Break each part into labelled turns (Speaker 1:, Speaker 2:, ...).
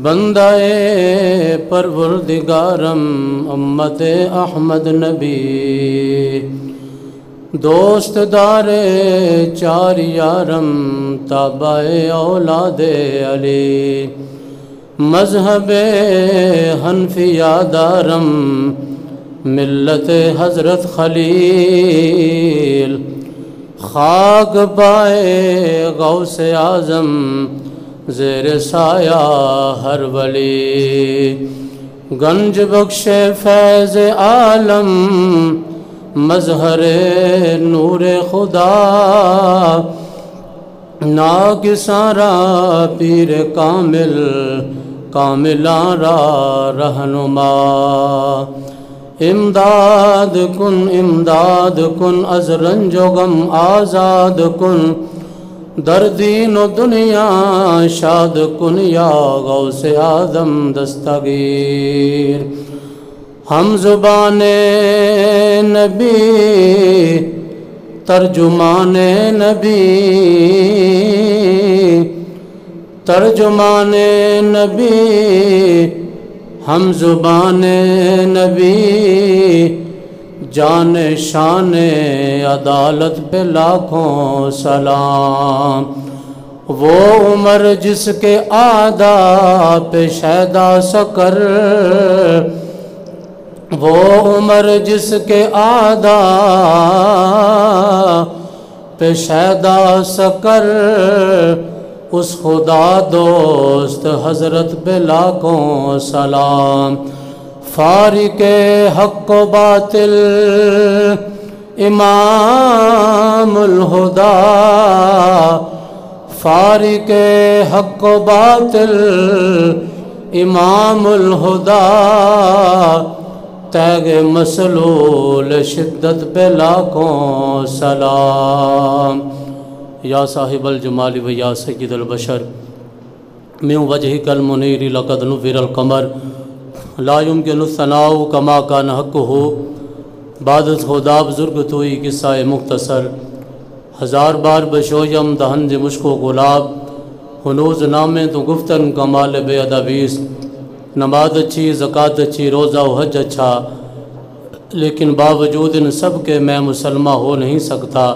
Speaker 1: بندہ پروردگارم امت احمد نبی، دوست دار چار یارم تابع اولاد علی، مذہب حنفیہ دارم ملت حضرت خلیل، خاک پائے غوث اعظم زیر سایہ ہر ولی، گنج بخش فیض عالم مظہر نور خدا، ناگساں را پیر کامل کاملاں را رہنما، امداد کن از رنج و غم آزاد کن، در دین و دنیا شاد کن یا غوث اعظم دستگیر، ہم زبان نبی ترجمان نبی ہم زبان نبی، جان شان عدالت پہ لاکھوں سلام، وہ عمر جس کے آداب پہ شیدا سکر، وہ عمر جس کے آداب پہ شیدا سکر، اس خدا دوست حضرت پہ لاکھوں سلام، فارق حق و باطل امام الہدا، فارق حق و باطل امام الہدا، تیغ مسلول شدت پہ لاکھوں سلام، یا صاحب الجمال و یا سید البشر، من وجهک المنیر لقد نور القمر، لا يمكن الثناء كما كان حقه، بعد خدا بزرگ توئی قصہ مختصر، ہزار بار بشویم دہن مشک و گلاب، ہنوز نامے تو گفتن کمال بے ادبیس، نماز اچھی زکوٰۃ اچھی روزہ و حج اچھا، لیکن باوجود ان سب کے میں مسلمہ ہو نہیں سکتا،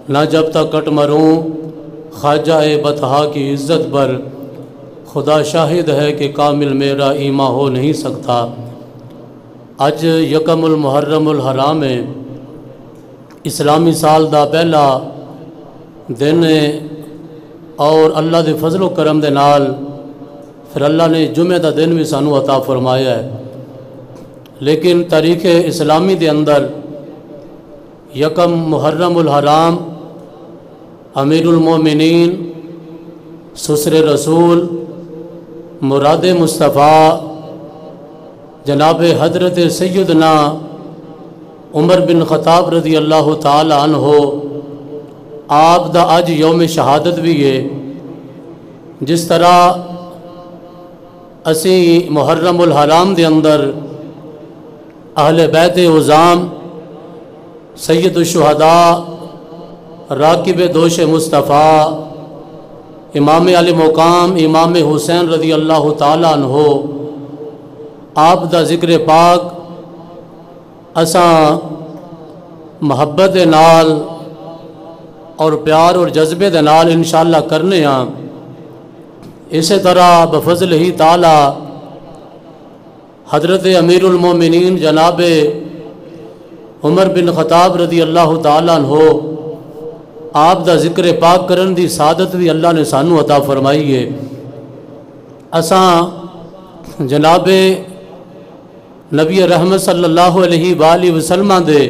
Speaker 1: نہ جب تک کٹ مروں خواجہ بطحا کی عزت پر، خدا شاہد ہے کہ کامل میرا ایمان ہو نہیں سکتا۔ اج یکم المحرم الحرام ہے، اسلامی سال دا پہلا دن ہے، اور اللہ دے فضل و کرم دے نال پھر اللہ نے جمعہ دا دن بھی سانو عطا فرمایا ہے، لیکن تاریخ اسلامی دے اندر یکم محرم الحرام امیر المومنین سسر رسول مراد مصطفیٰ جناب حضرت سیدنا عمر بن خطاب رضی اللہ تعالی عنہ، آپ دا اج یوم شہادت بھی ہے، جس طرح اسی محرم الحرام دے اندر اہل بیت عظام سید الشہداء راکب دوش مصطفیٰ امام علی مقام امام حسین رضی اللہ تعالی عنہ، آپ دا ذکر پاک اساں محبت دے نال اور پیار اور جذبے دے نال انشاءاللہ کرنے ہاں۔ اسی طرح بفضل ہی تعالی حضرت امیر المومنین جناب عمر بن خطاب رضی اللہ تعالی عنہ، آپ دا ذکر پاک کرن دی سعادت بھی اللہ نے سانو عطا فرمائی ہے۔ اساں جناب نبی رحمت صلی اللہ علیہ وآلہ وسلم دے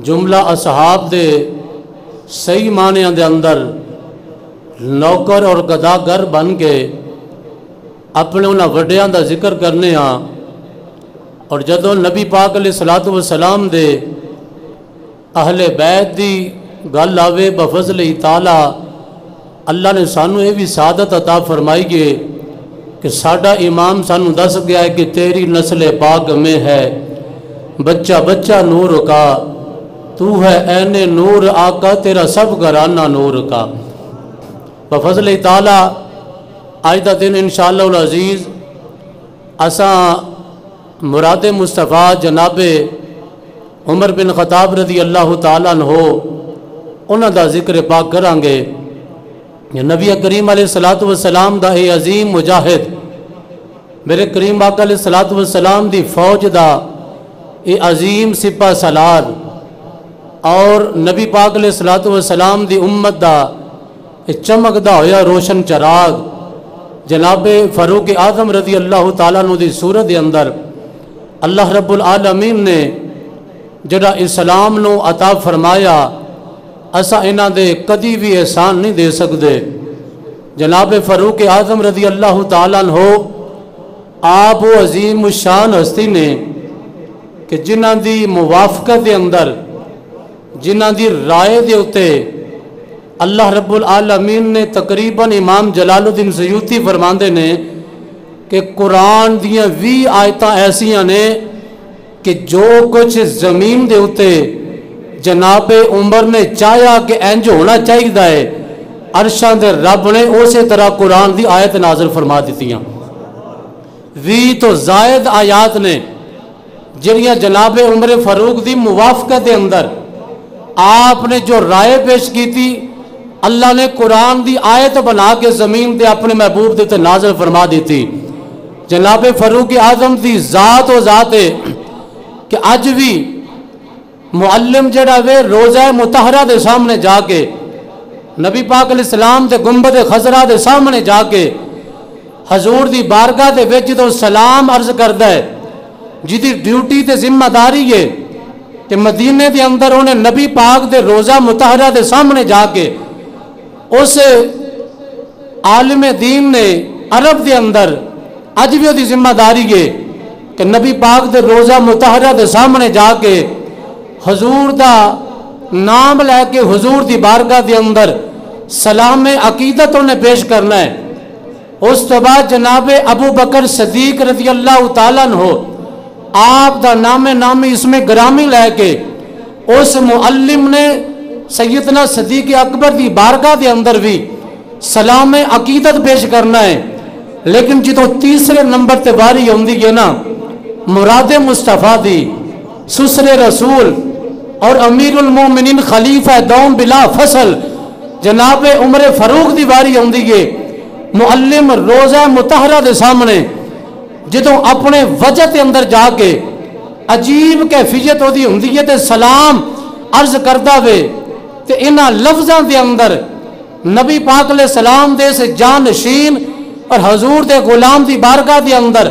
Speaker 1: جملہ اصحاب دے صحیح معنی دے اندر نوکر اور گداگر بن کے اپنے انہاں وڈیاں دا ذکر کرنے ہاں، اور جدوں نبی پاک علیہ الصلوۃ والسلام دے اہل بیت دی گل آوے بفضل تعالی، اللہ نے سانو یہ بھی سعادت عطا فرمائی ہے کہ ساڈا امام سانو دس گیا ہے کہ تیری نسل پاک میں ہے بچہ بچہ نور کا، تو ہے عین نور آقا تیرا سب گھرانہ نور کا۔ بفضل تعالی آج دا دن انشاءاللہ العزیز اساں مراد مصطفیٰ جناب عمر بن خطاب رضی اللہ تعالیٰ عنہ انہاں دا ذکر پاک کریں گے. نبی کریم علیہ السلام دا اے عظیم مجاہد میرے کریم آقا علیہ السلام دی فوج دا اے عظیم سپہ سالار اور نبی پاک علیہ السلام دی امت دا اے چمکدا ہویا روشن چراغ جناب فاروق اعظم رضی اللہ تعالیٰ عنہ دی صورت دے اندر اللہ رب العالمین نے جڑا اسلام نو عطا فرمایا اسا انہاں دے کدی بھی احسان نہیں دے سکتے. جناب فاروق اعظم رضی اللہ تعالیٰ عنہ آپ وہ عظیم الشان ہستی نے کہ جنہاں دی موافقت دے اندر جنہاں دی رائے دے اتے اللہ رب العالمین نے تقریباً امام جلال الدین سیوطی فرماندے نے کہ قرآن دیاں 20 آیتاں ایسیاں نے کہ جو کچھ زمین دے اتے جناب عمر نے چاہیا کہ انج ہونا چاہیے ہے عرشاں دے رب نے اسی طرح قرآن دی آیت نازل فرما دیتیاں. 20 تو زائد آیات نے جنیاں جناب عمر فاروق دی موافقت دے اندر آپ نے جو رائے پیش کی تھی اللہ نے قرآن دی آیت بنا کے زمین دے اپنے محبوب دے نازل فرما دیتی. جناب فاروق اعظم دی ذات و ذات ہے کہ آج بھی معلم جڑا وے روزہ مطہرہ دے سامنے جا کے نبی پاک علیہ السلام دے گنبد خضرا دے سامنے جا کے حضور دی بارگاہ دے وچ تو سلام عرض کردا ہے جدی ڈیوٹی تے ذمہ داری ہے کہ مدینے دے اندر انہیں نبی پاک دے روزہ مطہرہ دے سامنے جا کے اس عالم دین نے عرب دے اندر اج بھی دی ذمہ داری ہے کہ نبی پاک دے روزہ مطہرہ دے سامنے جا کے حضور دا نام لے کے حضور دی بارگاہ دے اندر سلام عقیدت انہیں پیش کرنا ہے. اس تو بعد جناب ابو بکر صدیق رضی اللہ تعالیٰ عنہ آپ دا نام اس میں گرامی لے کے اس معلم نے سیدنا صدیق اکبر دی بارگاہ دے اندر بھی سلام عقیدت پیش کرنا ہے. لیکن جدو تیسرے نمبر تے باری ہوندی ہے نا مراد مصطفیٰ دی سسر رسول اور امیر المومنین خلیفہ دوم بلا فصل جناب عمر فاروق دی باری ہوندی ہے معلم روزہ مطہرہ دے سامنے جدو اپنے وجہ تے اندر جا کے عجیب کیفیت ہوتی ہوندی ہے تے سلام عرض کردہ وے تے انہاں لفظاں دے اندر نبی پاک علیہ السلام دے سے جانشین اور حضور دے غلام دی بارگاہ دے اندر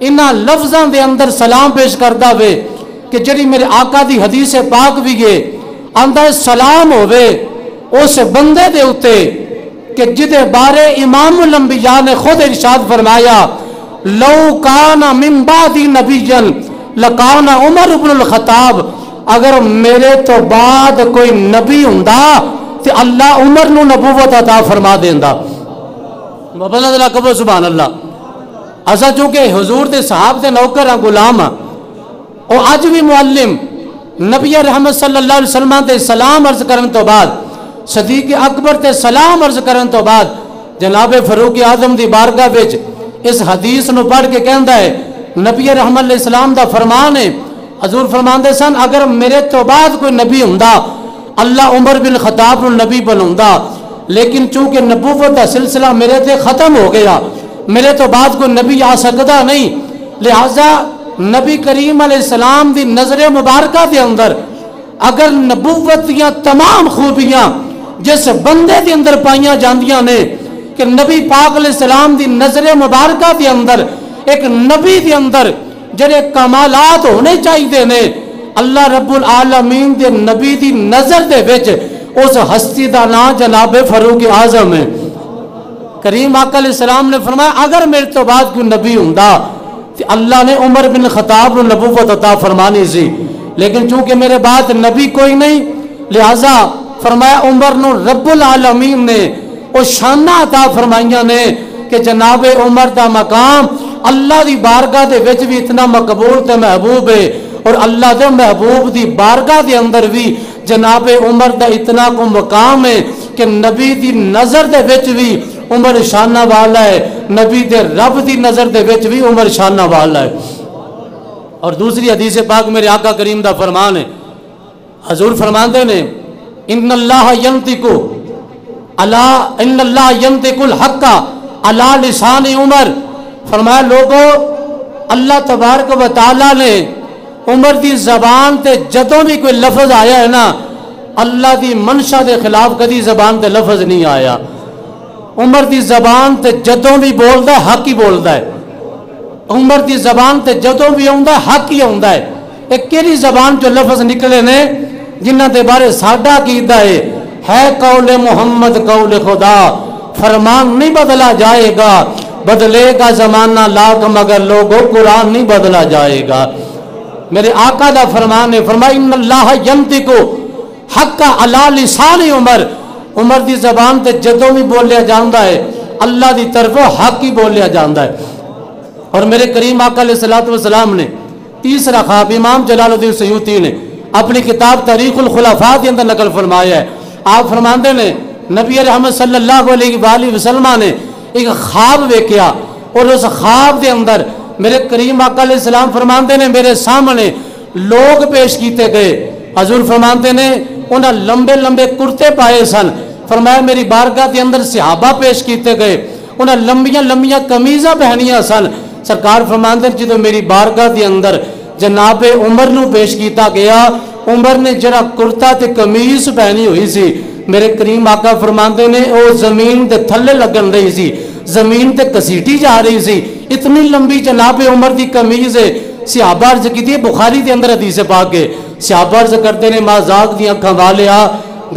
Speaker 1: انہاں لفظاں دے اندر سلام پیش کردہ وے کہ جڑی میرے آقا دی حدیث پاک بھی گئے اندر سلام ہوئے اس بندے دے اتے کہ جدے بارے امام الانبیاء نے خود ارشاد فرمایا لو کان من بعدی نبیًا لکان عمر بن الخطاب اگر میرے تو بعد کوئی نبی ہوندا تو اللہ عمر نو نبوت عطا فرما دیندا. بابا اللہ کبو سبحان اللہ. اسا چونکہ حضور دے صحاب دے نوکر ہیں غلام ہیں اور آج بھی معلم نبی رحمت صلی اللہ علیہ وسلم تے سلام عرض کرن تو بعد صدیق اکبر تے سلام عرض کرن تو بعد جناب فاروق اعظم دی بارگاہ وچ اس حدیث نو پڑھ کے کہندا ہے نبی رحمت علیہ السلام دا فرمان ہے حضور فرماندے سن اگر میرے تو بعد کوئی نبی ہوندا اللہ عمر بن خطاب نو نبی بناوندا لیکن چونکہ نبوت دا سلسلہ میرے تے ختم ہو گیا میرے تو بعد کوئی نبی آ سکتا نہیں لہذا نبی کریم علیہ السلام دی نظر مبارکہ دے اندر اگر نبوت دیاں تمام خوبیاں جس بندے دے اندر پائیاں جاندیاں نے کہ نبی پاک علیہ السلام دی نظر مبارکہ دے اندر ایک نبی دے اندر جڑے کمالات ہونے چاہیے نے اللہ رب العالمین دے نبی دی نظر دے وچ اس ہستی دا نام جناب فاروق اعظم ہے. کریم آقا علیہ السلام نے فرمایا اگر میرے تو بعد کوئی نبی ہوندا تو اللہ نے عمر بن خطاب کو نبوت عطا فرمانی سی لیکن چونکہ میرے بعد نبی کوئی نہیں لہذا فرمایا عمر نو رب العالمین نے وہ شانہ عطا فرمائیاں نے کہ جناب عمر دا مقام اللہ دی بارگاہ دے وچ بھی اتنا مقبول تے محبوب ہے اور اللہ دے محبوب دی بارگاہ دے اندر بھی جناب عمر دا اتنا کو مقام ہے کہ نبی دی نظر دے وچ بھی عمر شانہ والا ہے، نبی دے رب دی نظر دے وچ بھی عمر شانہ والا ہے۔ اور دوسری حدیث پاک میرے آقا کریم دا فرمان ہے، حضور فرماندے نے ان اللہ ینطق الحق علی لسان عمر، فرمایا لوگو اللہ تبارک و تعالی نے عمر دی زبان تے جدوں بھی کوئی لفظ آیا ہے نا، اللہ دی منشا دے خلاف کدی زبان تے لفظ نہیں آیا۔ عمر دی زبان تے جدوں بھی بولدا ہے حق ہی بولدا ہے، عمر دی زبان تے جدوں بھی آوندا ہے حق ہی آوندا ہے۔ ایک کیڑی زبان جو لفظ نکلے نے جنہاں دے بارے ساڈا عقیدہ ہے قول محمد قول خدا، فرمان نہیں بدلا جائے گا، بدلے گا زمانہ لاکھ مگر لوگوں قرآن نہیں بدلا جائے گا۔ میرے آقا دا فرمان ہے، فرمایا ان اللہ ینطق حق علی لسان عمر، عمر دی زبان تے جدوں بھی بولیا جاندا ہے اللہ دی طرفوں حق ہی بولیا جاندا ہے۔ اور میرے کریم آقا علیہ الصلوۃ والسلام نے تیسرا خواب امام جلال الدین سیوطی نے اپنی کتاب تاریخ الخلفاء کے اندر نقل فرمایا ہے۔ آپ فرماندے نے نبی رحمت صلی اللہ علیہ وآلہ وسلم نے ایک خواب ویکھیا، اور اس خواب دے اندر میرے کریم آقا علیہ السلام فرماندے نے میرے سامنے لوگ پیش کیتے گئے۔ حضور فرماندے نے انہاں لمبے لمبے کرتے پائے سن، فرمایا میری بارگاہ کے اندر صحابہ پیش کیتے گئے، انہاں لمبیاں لمبیاں قمیضاں پہنیاں سن۔ سرکار فرماندے جدوں میری بارگاہ کے اندر جناب عمر نو پیش کیتا گیا، عمر نے جڑا کرتا تے قمیض پہنی ہوئی سی، میرے کریم آقا فرماندے نے او زمین دے تھلے لگن رہی سی، زمین تے کسیٹی جا رہی سی، اتنی لمبی جناب عمر دی قمیض ہے۔ صحابہ عرض کیتی ہے بخاری دے اندر حدیث پاک ہے، صحابہ عرض کرتے نے مازاق دی اکھاں والیا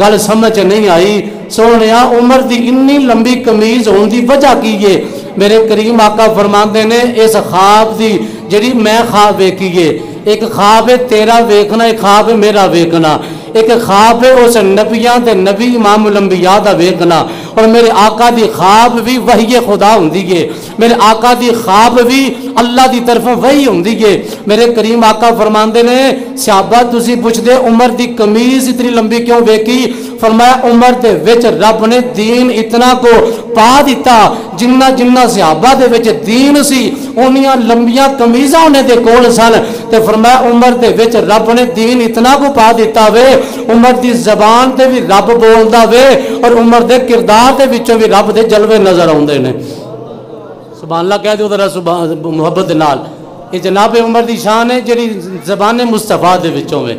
Speaker 1: گل سمجھ نہیں آئی، سونیا عمر دی انی لمبی قمیض ہون دی وجہ کی ہے؟ میرے کریم آقا فرماندے نے اس خواب دی جڑی میں خواب ویکھیے، ایک خواب ہے تیرا ویکھنا، ایک خواب ہے میرا ویکھنا، ایک خواب ہے اس نبیاں تے نبی امام الانبیاء دا ویکھنا، اور میرے آقا دی خواب بھی وحی خدا ہوندی ہے، میرے آقا دی خواب بھی اللہ دی طرف وحی ہوندی ہے۔ میرے کریم آقا فرماندے نے صحابہ تسی پوچھ دے عمر دی قمیض اتنی لمبی کیوں ویکھی؟ فرمایا عمر دے وچ رب نے دین اتنا کو پا دیتا، جنہ جنہ صحابہ دے وچ دین سی انیاں لمبیاں قمیضاں انہیں دے کول سن، تے فرمایا عمر دے وچ رب نے دین اتنا کو پا دیتا وے، عمر دی زبان تے بھی رب بولدا وے، اور عمر دے کردار دے وچوں بھی رب دے جلوے نظر آوندے نے۔ سبحان اللہ کہہ دیو ذرا محبت نال۔ یہ جناب عمر دی شان ہے جڑی زبان مصطفیٰ دے وچوں وے،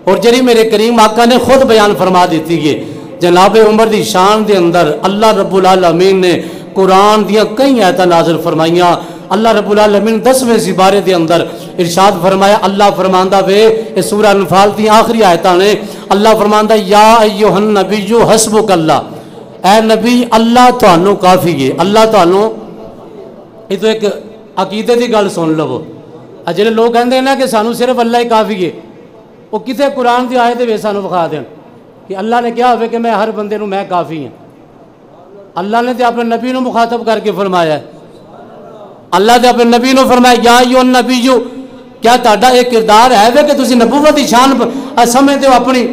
Speaker 1: اور جڑی میرے کریم آقا نے خود بیان فرما دیتی ہے۔ جناب عمر دی شان دے اندر اللہ رب العالمین نے قرآن دیاں کئی آیتاں نازل فرمائیاں۔ اللہ رب العالمین 10ویں سپارے دے اندر ارشاد فرمایا، اللہ فرماندہ وے اس سورہ انفال دی آخری آیتاں نے، اللہ فرماندہ یا ایھا النبی حسبک اللہ، اے نبی اللہ تانوں کافی ہے۔ اللہ تانوں، یہ تو ایک عقیدے دی گل سن لو، جڑے لوگ کہندے ہیں نا کہ سانوں صرف اللہ ہی کافی ہے، وہ کتے قرآن دی آیت وچ سانوں وکھا دین کہ اللہ نے کیا ہوئے کہ میں ہر بندے نوں میں کافی ہوں۔ اللہ نے تے اپنے نبی نو مخاطب کر کے فرمایا ہے، اللہ نے اپنے نبی نو فرمایا یا ایھا النبی، کیا تہاڈا ایک کردار ہے کہ تسی نبوت دی شان سمجھتے ہو اپنی؟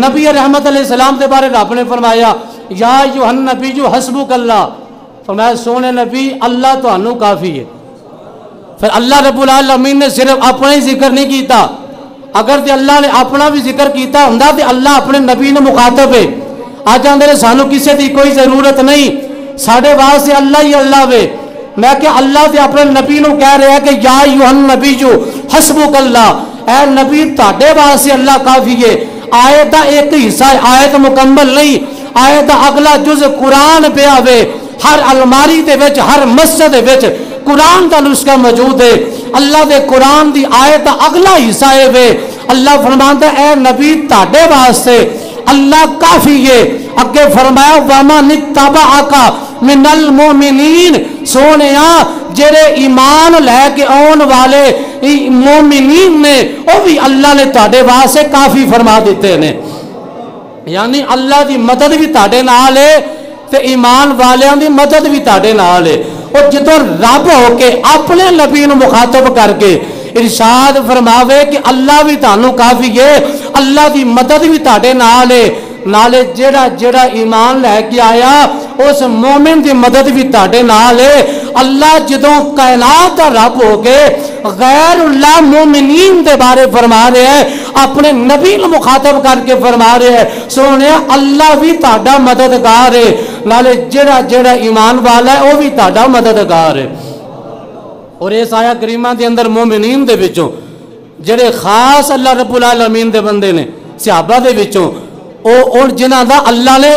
Speaker 1: نبی رحمت علیہ السلام دے بارے رب نے فرمایا یا ایھا النبی حسبک اللہ، فرمایا سونے نبی اللہ تانوں کافی ہے۔ پھر اللہ رب العالمین نے صرف اپنا ہی ذکر نہیں کیتا، اگر تے اللہ نے اپنا بھی ذکر کیتا ہوندا تے اللہ اپنے نبی نے مخاطب ہے۔ آج اندر سانوں کسی دی کوئی ضرورت نہیں، ساڈے واسطے اللہ ہی اللہ وے۔ میں کہ اللہ تے اپنے نبی نو کہہ رہا ہے کہ یا ایھا النبی حسبک اللہ، اے نبی تہاڈے واسطے اللہ کافی ہے۔ آیت دا ایک حصہ ہے، آیت مکمل نہیں، آیت دا اگلا جز قرآن پہ آوے، ہر الماری دے وچ ہر مسجد دے وچ قرآن دا نسخہ موجود ہے۔ اللہ دے قرآن دی آیت دا اگلا حصہ ہے وے، اللہ فرماندا اے نبی تہاڈے واسطے اللہ کافی ہے۔ اگے فرمایا وَمَنِ اتَّبَعَكَ مِنَ الْمُؤْمِنِينَ، سونیا جڑے ایمان لے کے آن والے مومنین نے وہ بھی اللہ نے تہاڈے واسطے کافی فرما دیتے نے، یعنی اللہ دی مدد بھی تہاڈے نال ہے تے ایمان والیاں دی مدد بھی تہاڈے نال ہے۔ اور جدوں رب ہو کے اپنے نبی نو مخاطب کر کے ارشاد فرماوے کہ اللہ بھی تانوں کافی ہے، اللہ دی مدد بھی تہاڈے نال ہے، نالے جیڑا جیڑا ایمان لے کے آیا اس مومن دی مدد بھی تاڑے نال ہے۔ اللہ جدوں کائنات دا رب ہو کے غیر اللہ مومنین دے بارے فرما رہے ہیں، اپنے نبی نو مخاطب کر کے فرما رہے ہیں سونے اللہ بھی تاڑا مددگار ہے، نالے جیڑا جیڑا ایمان والا ہے وہ بھی تاڑا مددگار ہے۔ اور اس آیا کریمہ دے اندر مومنین دے وچوں جڑے خاص اللہ رب العالمین دے بندے نے صحابہ دے وچوں اور جنہاں دا اللہ نے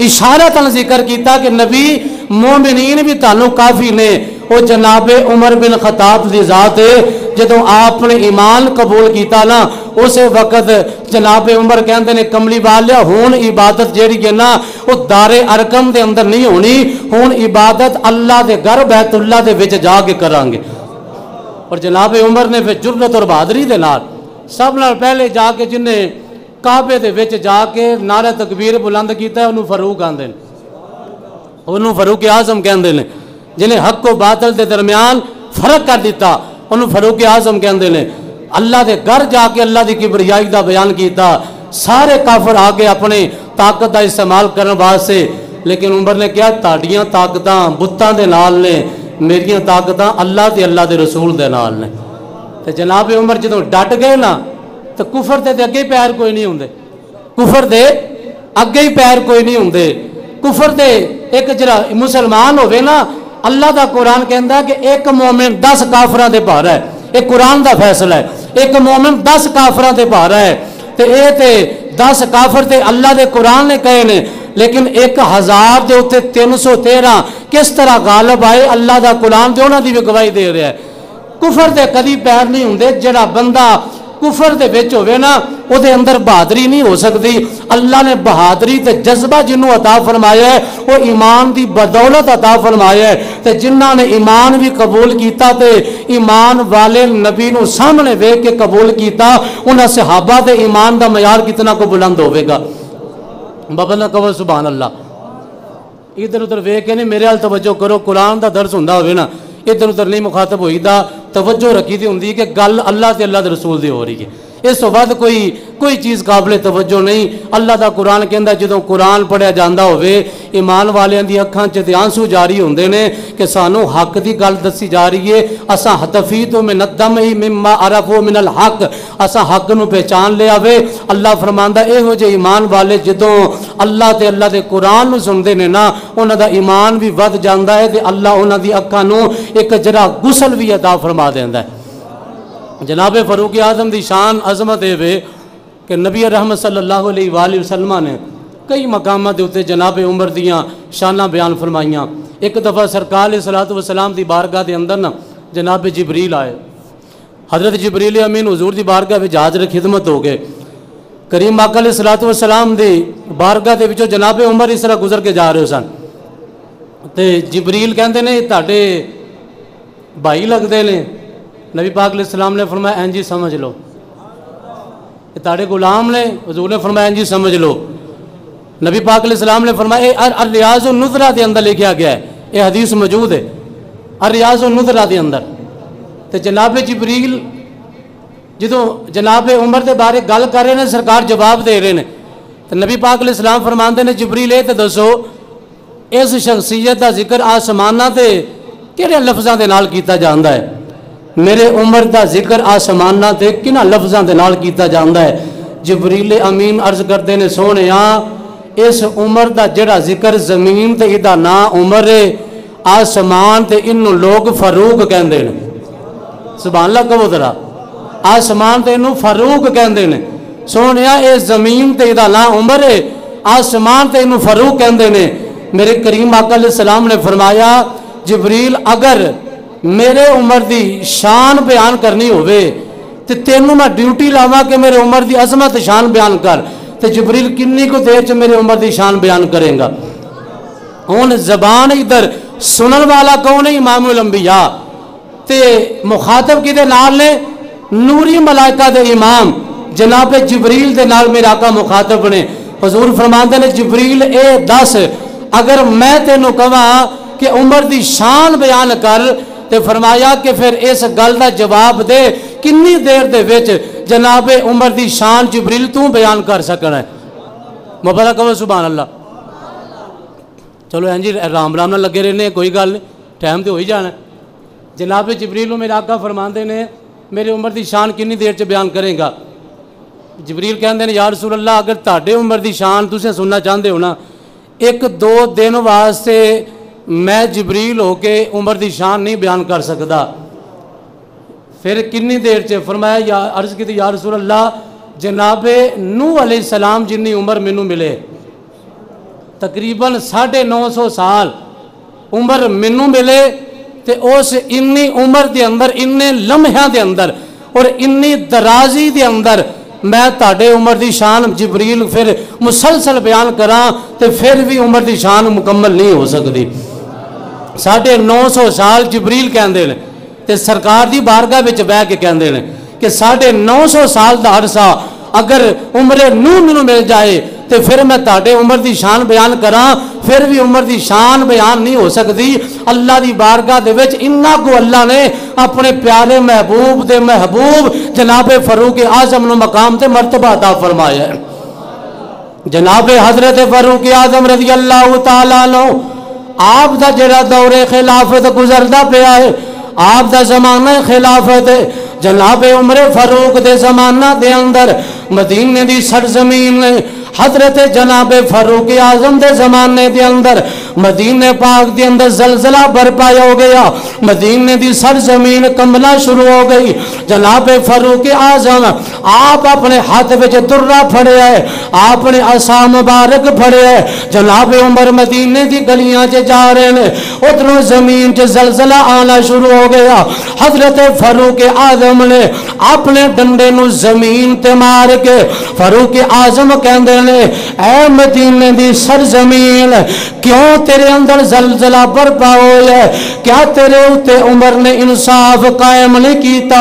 Speaker 1: اشارتاً ذکر کیتا کہ نبی مومنین بھی تانوں کافی نے، وہ جناب عمر بن خطاب دی ذات ہے۔ جدوں آپ نے ایمان قبول کیتا نا اس وقت جناب عمر کہندے نے کملی والیا ہون عبادت جیڑی ہے نا وہ دار ارکم دے اندر نہیں ہونی، ہون عبادت اللہ دے گھر بیت اللہ دے وچ جا کے کرانگے۔ اور جناب عمر نے پھر جرت اور بہادری دے نال سب نال پہلے جا کے جنہیں کعبے دے وچ جا کے نعرہ تکبیر بلند کیتا ہے انہوں فاروق آندے نے، انہوں فاروق اعظم کہندے نے، جنہیں حق و باطل دے درمیان فرق کر دیتا انہوں فاروق اعظم کہندے نے۔ اللہ دے گھر جا کے اللہ دی کبریائی دا بیان کیتا، سارے کافر آگے اپنے طاقت دا استعمال کرنے واسطے، لیکن عمر نے کیا تاڑیاں طاقتاں بتاں دے نال نے، میریاں طاقتاں اللہ دے رسول دے نال نے۔ تے جناب عمر جدوں ڈٹ گئے نا تو کفر دے اگے پیر کوئی نہیں ہوندے، کفر دے اگے ہی پیر کوئی نہیں ہوندے۔ کفر دے ایک جرا مسلمان ہوئے نا اللہ دا قرآن کہندا ہے کہ ایک مومن 10 کافراں دے بھارا ہے، ایک قرآن دا فیصلہ ہے، ایک مومن 10 کافراں دے بھارا ہے۔ تے اے تے 10 کافر تے اللہ دے قرآن نے کہے نے، لیکن 1000 دے ہوتے 313 کس طرح غالب آئے اللہ دا قرآن دے انہاں دی بھی گواہی دے رہا ہے۔ کفر دے کدی پیر نہیں ہوندے، جڑا بندہ کفر دے وچ ہوئے نا او دے اندر بہادری نہیں ہو سکتی۔ اللہ نے بہادری تے جذبہ جنوں عطا فرمایا ہے وہ ایمان دی بدولت عطا فرمایا ہے، تے جنہاں نے ایمان بھی قبول کیتا تے ایمان والے نبی نو سامنے ویکھ کے قبول کیتا، انہاں صحابہ دے ایمان دا معیار کتنا کو بلند ہوے گا۔ بابا نہ کہو سبحان اللہ۔ ادھر ادھر ویکھ کے نہیں میرے حال توجہ کرو، قرآن دا درس ہوندا ہوئے نا ادھر ادھر نہیں مخاطب ہوئی دا، توجہ رکھی دی ہوندی کہ گل اللہ تے اللہ دے رسول دی ہو رہی ہے، اس تو بعد کوئی چیز قابل توجہ نہیں۔ اللہ دا قرآن کہندا جدوں قرآن پڑھیا جاندا ہوئے ایمان والیاں دی اکھاں چ تے آنسو جاری ہوندے نے کہ سانو حق دی گل دسی جا رہی ہے، اساں حتفیت من الدم مما عرفوا من الحق، اساں حق نو پہچان لیا وے۔ اللہ فرماندا ایہو جے ایمان والے جدوں اللہ تے اللہ دے قرآن نو سندے نے نا انہاں دا ایمان بھی ود جاندا ہے تے اللہ انہاں دی اکھاں نو ایک جرا غسل بھی عطا فرما دیندا ہے۔ جناب فاروق اعظم دی شان عظمت ہے وے کہ نبی رحمت صلی اللہ علیہ وآلہ وسلم نے کئی مقامات دے اتے جناب عمر دیاں شاناں بیان فرمائیاں۔ ایک دفعہ سرکار علیہ السلام دی بارگاہ دے اندر نا جناب جبریل آئے، حضرت جبریل امین حضور دی بارگاہ وچ حاضر خدمت ہو گئے۔ کریم آقا علیہ السلام دی بارگاہ دے وچوں جناب عمر اس طرح گزر کے جا رہے سن تے جبریل کہندے نے تہاڈے بھائی لگدے نے، نبی پاک علیہ السلام نے فرمایا این جی سمجھ لو، یہ تاڑے غلام نے، حضور نے فرمایا این جی سمجھ لو۔ نبی پاک علیہ السلام نے فرمایا الریاض النظرہ دے اندر لکھا گیا ہے، یہ حدیث موجود ہے الریاض النظرہ دے اندر۔ تو جناب جبریل جدوں جناب عمر دے بارے گل کر رہے ہیں سرکار جواب دے رہے ہیں، تو نبی پاک علیہ السلام فرماندے نے جبریل یہ تو دسو اس شخصیت دا ذکر آسمانہ تے کہڑے لفظاں دے نال کیتا جاندا ہے؟ میرے عمر دا ذکر آسمانہ تے کنہ لفظاں دے نال کیتا جاندا ہے؟ جبریل امین عرض کردے نے سونیا اس عمر دا جڑا ذکر زمین تے ادا نا عمر ہے، آسمان تے انہوں لوگ فاروق کہندے نے۔ سبحان اللہ کہو ذرا، آسمان تے انہوں فاروق کہندے نے۔ سونیا اے زمین تے ادا نا عمر ہے، آسمان تے انہوں فاروق کہندے نے۔ میرے کریم آقا علیہ السلام نے فرمایا جبریل اگر میرے عمر دی شان بیان کرنی ہوئے تو تینوں میں ڈیوٹی لاواں کہ میرے عمر دی عظمت شان بیان کر، تو جبریل کنی کو دیر چ میرے عمر دی شان بیان کریں گا؟ ہون زبان ادھر سنن والا کون ہے؟ امام الانبیاء تے مخاطب کی دے نال نے نوری ملائکہ دے امام جناب جبریل دے نال میرے آقا مخاطب نے۔ حضور فرماندے نے جبریل اے دس اگر میں تینوں کہاں کہ عمر دی شان بیان کر تے فرمایا کہ پھر اس گل دا جواب دے کنی دیر دے وچ جناب عمر دی شان جبریل تو بیان کر سکنا ہے؟ مبارک ہو سبحان اللہ. چلو ہاں جی رام رام نہ لگے رہنے کوئی گل نہیں, ٹائم تو ہو ہی جانا. جناب جبریل نو میرے آقا فرماندے نے میری عمر دی شان کنی دیر چ بیان کرے گا. جبریل کہندے نے یا رسول اللہ اگر تہاڈے عمر دی شان تسیں سننا چاہندے ہو نا 1-2 دن واسطے میں جبریل ہو کے عمر دی شان نہیں بیان کر سکدا. پھر کنی دیر چ فرمایا یا عرض کی یا رسول اللہ جناب نوح علیہ السلام جنی عمر مینوں ملے تقریباً 950 سال عمر مینوں ملے تے اس انی عمر دے اندر انے لمحیاں دے اندر اور انی درازی دے اندر میں تاڑے عمر دی شان جبریل پھر مسلسل بیان کراں تے پھر بھی عمر دی شان مکمل نہیں ہو سکتی. 950 سال جبریل کہندے نے تے سرکار دی بارگاہ وچ بیٹھ کے کہندے نے کہ 950 سال دا عرصہ اگر عمر نوح مینوں مل جائے تے پھر میں تاڑے عمر دی شان بیان کراں پھر بھی عمر دی شان بیان نہیں ہو سکتی. اللہ دی بارگاہ دے وچ انہاں کو اللہ نے اپنے پیارے محبوب دے محبوب جناب فاروق اعظم نو مقام تے مرتبہ عطا فرمایا ہے. جناب حضرت فاروق اعظم رضی اللہ تعالیٰ عنہ آپ دا جڑا دور خلافت گزردا پیا ہے آپ دا زمانہ خلافت جناب عمر فاروق دے زمانہ دے اندر مدینے دی سرزمین حضرت جناب فاروق اعظم دے زمانے دے اندر مدینے پاک دے اندر زلزلہ برپایا ہو گیا. مدینے دی سرزمین کمبنا شروع ہو گئی. جناب فاروق اعظم آپ اپنے ہاتھ وچ درہ پھڑے ہے آپ نے عصا مبارک پھڑے ہے. جناب عمر مدینے دی گلیاں چ جا رہے ہیں ادھروں زمین چ زلزلہ آنا شروع ہو گیا. حضرت فاروق اعظم نے اپنے ڈنڈے نو زمین تے مار کے فاروق اعظم کہندے نے اے مدینے دی سرزمین کیوں تیرے اندر زلزلہ برپا ہویا ہے؟ کیا تیرے اوتے عمر نے انصاف قائم نہیں کیتا؟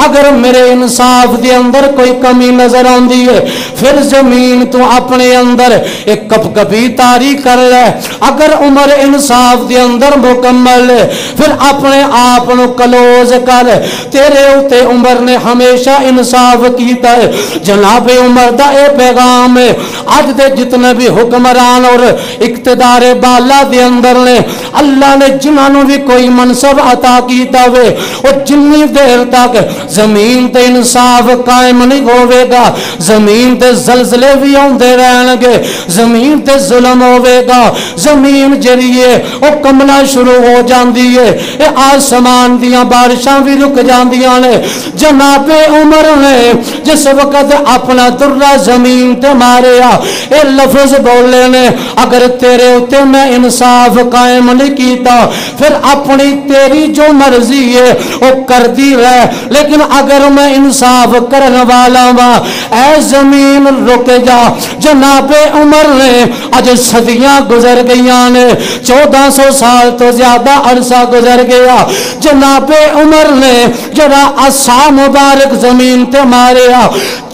Speaker 1: اگر میرے انصاف دے اندر کوئی کمی نظر آندی ہے پھر زمین تو اپنے اندر ایک کپ کپی تاری کر لے. اگر عمر انصاف دے اندر مکمل ہے پھر اپنے آپ نو کلوز کر. تیرے اوتے عمر نے ہمیشہ انصاف کیتا ہے. جناب عمر دا اے پیغام ہے آج دے جتنے بھی حکمران اور اقتدار بالا دے اندر نے اللہ نے جنہوں بھی کوئی منصب عطا کیتا ہوئے اور جنی دیر تک زمین تے انصاف قائم نہیں ہوئے گا زمین تے زلزلے بھی ہوندے رہن گے زمین تے ظلم ہوئے گا زمین جریے وہ کمنا شروع ہو جاندی ہے اے آسمان دیاں بارشاں بھی رک جاندیاں نے. جناب عمر نے جس وقت اپنا درہ زمین تے ماریا اے لفظ بولے نے اگر تیرے اتے میں انصاف قائم نہیں کیتا پھر اپنی تیری جو مرضی ہے وہ کر دی رہے لیکن اگر میں انصاف کرنے والا ہوں اے زمین رک جا. جناب عمر نے آج صدیاں گزر گئیاں نے 1400 سال تو زیادہ عرصہ گزر گیا. جناب عمر نے جڑا عصا مبارک زمین تے ماریا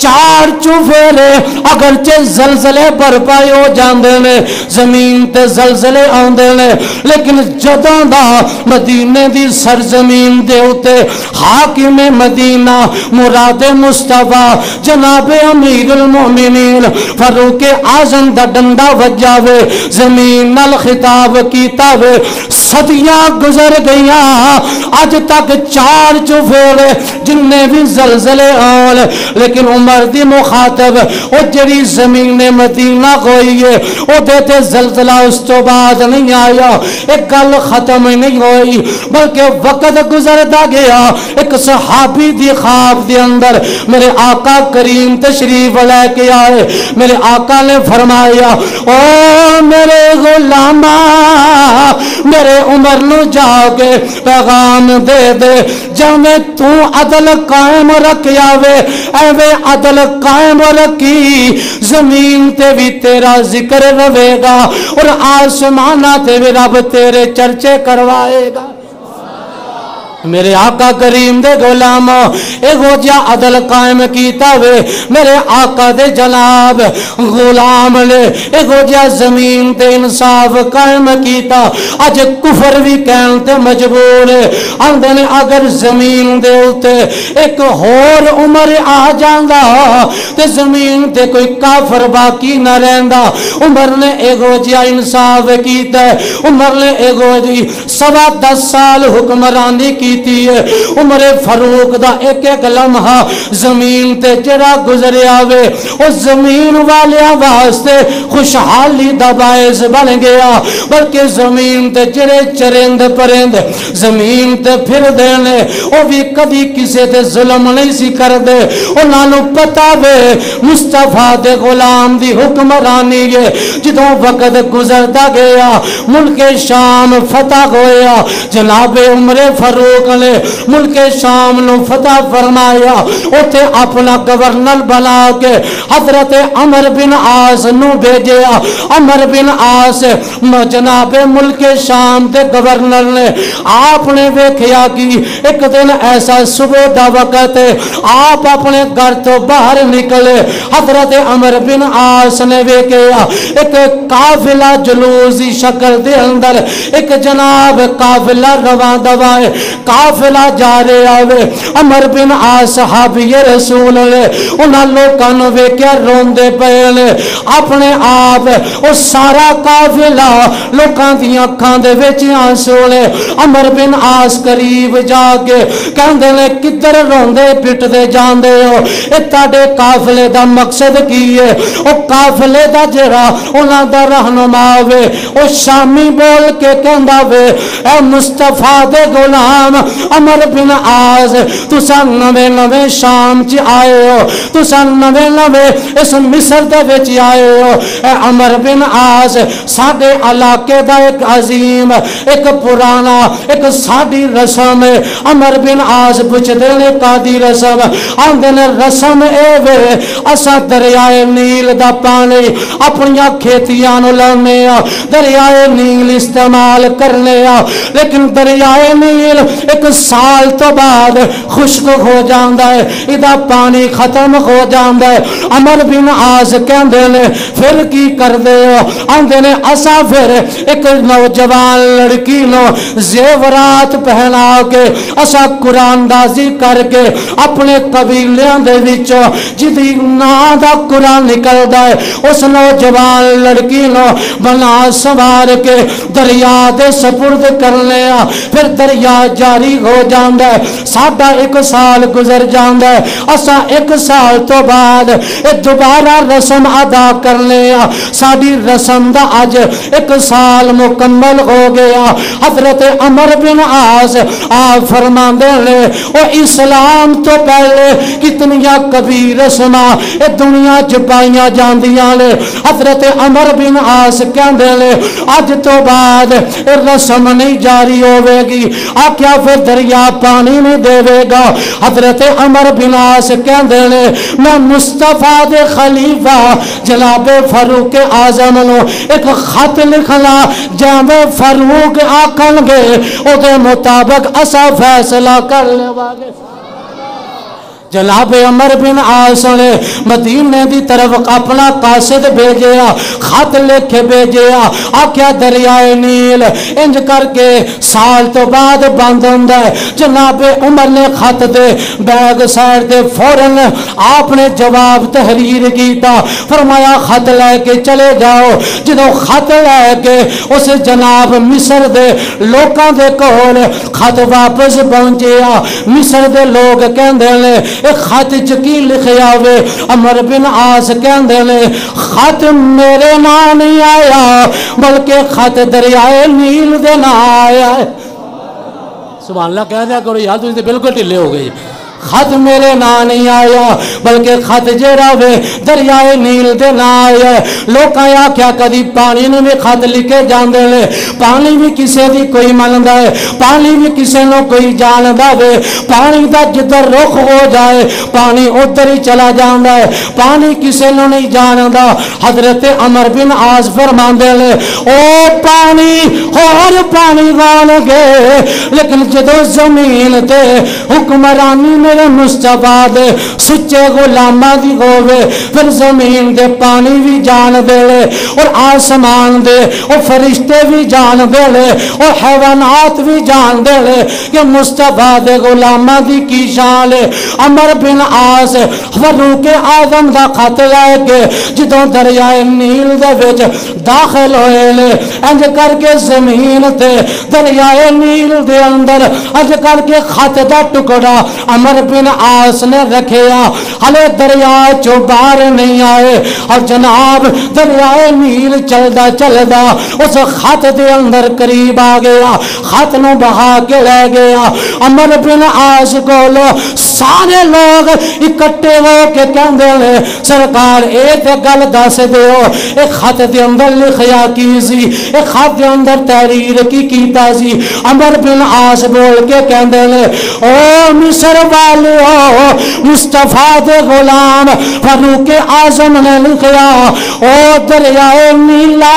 Speaker 1: 4 چوفیرے اگرچہ زلزلے برپائی ہو جاندے نے زمین تے زلزلے آندے نے لیکن جدوں دا مدینے دی سرزمین دے اتے حاکم مدینہ مراد مصطفیٰ جناب امیر المؤمنین فاروق اعظم دا ڈنڈا وجاوے زمین نال خطاب کیتا وے صدیاں گزر گئیاں اج تک 4 چوفیرے جننے بھی زلزلے آن لیکن عمر دی مخاطب او جڑی زمین مدینہ ہوئی ہے او دیتے زلزلہ اس تو بعد نہیں آیا ایک گل ختم نہیں ہوئی بلکہ وقت گزرتا گیا. ایک صحابی دی خواب دی اندر میرے آقا کریم تشریف لے کے آئے. میرے آقا نے فرمایا او میرے غلامہ میرے عمر نو جا کے پیغام دے دے جویں تو عدل قائم رکھیا وے ایویں عدل قائم رکھی زمین تے بھی تیرا ذکر رہے گا اور آسمانہ تے بھی رب تیرے چرچے کروائے گا. میرے آقا کریم دے غلاموں ایک ہو جا عدل قائم کیتا وے میرے آقا دے جناب غلام نے ایک ہو جا زمین تے انصاف قائم کیتا اج کفر بھی کہن تے مجبور ہے آندے نے اگر زمین دے اتے ایک ہور عمر آ جاندا تے زمین تے کوئی کافر باقی نہ رہندا عمر نے ایک ہو جا انصاف کیتا ہے عمر نے ایک ہو جی 10 سال حکمرانی کی عمر فاروق دا ایک ایک لمحہ زمین تے جڑا گزرے آوے اس زمین والے واسطے خوشحالی دا باعث بن گیا بلکہ زمین تے جڑے چرند پرند زمین تے پھر دینے وہ بھی کبھی کسی تے ظلم نہیں سی کر دے انہاں نوں پتہ وے مصطفیٰ دے غلام دی حکمرانی ہے جدوں وقت گزرتا گیا ملک شام فتح ہویا جناب عمر فاروق نے ملک شام نو فتح فرمایا اوتھے اپنا گورنر بنا کے حضرت عمر بن عاص نو بھیجیا عمر بن عاص جناب ملک شام دے گورنر نے آپ نے ویکھیا کہ ایک دن ایسا صبح دا وقت ہے آپ اپنے گھر تو باہر نکلے حضرت عمر بن عاص نے ویکھیا ایک قافلہ جلوسی شکل دے اندر ایک جناب قافلہ رواں دوائے قافلہ جا رہے آوے عمر بن عاص صحابی رسول نے انہاں لوکاں نوں ویکھیا روندے پئے نے اپنے آپ او سارا قافلہ لوکاں دی اکھاں دے وچ آنسو نے عمر بن عاص قریب جا کے کہندے نے کدھر روندے پٹدے جاندے ہو اے تہاڈے قافلے دا مقصد کی ہے او قافلے دا جڑا انہاں دا رہنما وے او شامی بول کے کہندا وے اے مصطفیٰ دے غلام عمر بن عاص تساں نویں نویں شام چ آئے ہو تساں نویں نویں اس مصر دے وچ آئے ہو اے عمر بن عاص ساڈے علاقے دا ایک عظیم ایک پرانا ایک ساڈی رسم ہے عمر بن عاص پوچھدے نے کادی رسم آندے نے رسم اے وے اساں دریائے نیل دا پانی اپنی کھیتیاں نوں لانے دریائے نیل استعمال کرنے لیکن دریائے نیل ایک سال تو بعد خشک ہو جاندا ہے ادا پانی ختم ہو جاندا ہے عمر بن عاص کہندے نے پھر کی کردے ہو آندے نے اسا پھر ایک نوجوان لڑکی نو زیورات پہنا کے اسا قرآن دازی کر کے اپنے قبیلیاں دے وچوں جدی ناں دا قرآن نکلدا ہے اس نوجوان لڑکی نو بنا سوار کے دریا دے سپرد کرنے پھر دریا جاری ہو جاندا ہے ساڈا 1 سال گزر جاندا ہے اسا 1 سال تو بعد دوبارہ رسم ادا کرنے ساڈی رسم دا اج 1 سال مکمل ہو گیا حضرت عمر بن عاص آپ فرماندے نے او اسلام تو پہلے کتنیاں کبھی رسماں اے دنیا چ پائیاں جاندیاں نے حضرت عمر بن عاص کہندے نے اج تو بعد رسم نہیں جاری ہوے گی آکھیا پھر دریا پانی نہیں دے گا حضرت عمر بن عاص کہندے نے میں مصطفیٰ دے خلیفہ جناب فاروق اعظم نو ایک خط لکھنا جاویں فاروق آکھن گے او دے مطابق اسا فیصلہ کر لواں گے جناب عمر بن عاص نے مدینے دی طرف اپنا قاصد بھیجیا خط لکھ کے بھیجیا آکھیا دریائے نیل انج کر کے سال تو بعد بند ہوندا ہے جناب عمر نے خط دے بیگ سائڈ دے فوراً آپ نے جواب تحریر کیتا فرمایا خط لے کے چلے جاؤ جدوں خط لے کے اس جناب مصر دے لوکاں دے کول خط واپس پہنچیا مصر دے لوگ کہندے نے ایک خط چکی لکھیا ہوئے عمر بن عاص کہندے نے خط میرے نام نہیں آیا بلکہ خط دریائے نیل دے نام آیا ہے سبحان اللہ کہہ دیا کرو یار تجھے بالکل ٹھلے ہو گئے خط میرے نا نہیں آیا بلکہ خط جڑا وے دریائے نیل دے نا آیا لوکاں آکھیا کدی پانی نوں بھی خط لکھے جاندے نے پانی بھی کسے دی کوئی مندا ہے پانی بھی کسے نوں کوئی جاندا وے پانی دا جدھر رخ ہو جائے پانی ادھر ہی چلا جاندا ہے پانی کسے نوں نہیں جاندا حضرت عمر بن عاص فرماندے نے او پانی اور پانی وال گے لیکن جدوں زمین تے حکمرانی میرے مصطفیٰ دے سچے غلاماں دی ہووے پھر زمین دے پانی بھی جان دے لے اور آسمان دے اور فرشتے بھی جان دے لے اور حیوانات بھی جان دے لے کہ مصطفیٰ دے غلاماں دی کی شان ہے عمر بن عاص فاروق اعظم دا خط لے کے جدوں دریائے نیل دے وچ داخل ہوئے لے انج کر کے زمین تے دریائے نیل دے اندر انج کر کے خط دا ٹکڑا عمر بن عاص نے رکھیا ہلے دریا چو باہر نہیں آئے اور جناب دریائے نیل چلدا چلدا اس خط دے اندر قریب آ گیا خط نو بہا کے لے گیا عمر بن عاص کولو سارے لوگ اکٹھے ہو کے کہندے نے سرکار اے تے گل دس دیو اے خط دے اندر لکھیا کی سی اے خط دے اندر تحریر کی کیتا سی عمر بن عاص بول کے کہندے نے او مصر والو مصطفیٰ دے غلام فاروق اعظم نے لکھیا او دریائے نیلا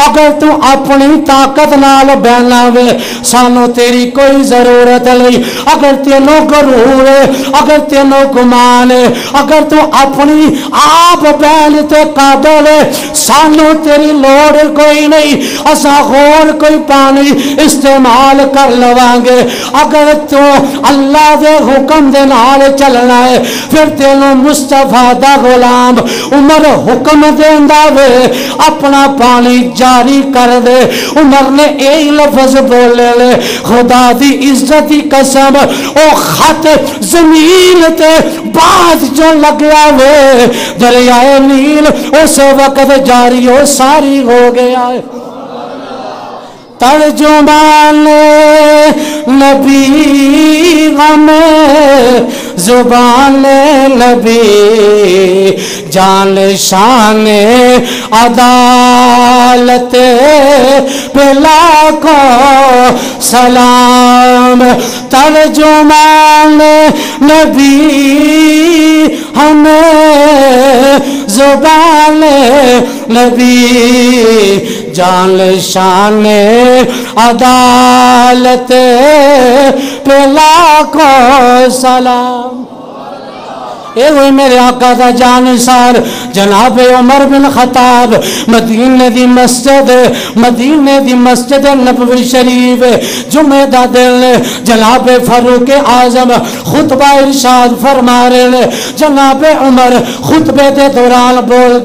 Speaker 1: اگر تو اپنی طاقت نال بہنا وے سانو تیری کوئی ضرورت نہیں اگر تینوں غرور ہے اگر تینوں گمان ہے اگر تو اپنی آپ بہن تے قابل ہے سانو تیری لوڑ کوئی نہیں اسا غور کوئی پانی استعمال کر لواں گے اگر تو اللہ دے حکم دے نال چلنا ہے پھر تینوں مصطفیٰ دا غلام عمر حکم دیندا وے اپنا پانی جاری کر دے عمر نے یہی لفظ بولے لے خدا دی عزت دی قسم او خط زمین تے بعد جو لگیا وے دریائے نیل اس وقت جاری ہو ساری ہو گیا ہے ترجمان نبی غم زبان نبی جان شان عدالت پہ لاکھوں سلام ترجمان نبی ہمیں زبان نبی جان شان عدالت پہ لاکھوں سلام اے ہوئی میرے آقا دا جانسار جناب عمر بن خطاب مدینے دی مسجد نبوی شریف جمعہ دا دل جناب فاروق اعظم خطبہ ارشاد فرما رہے جناب عمر خطبے دے دوران بول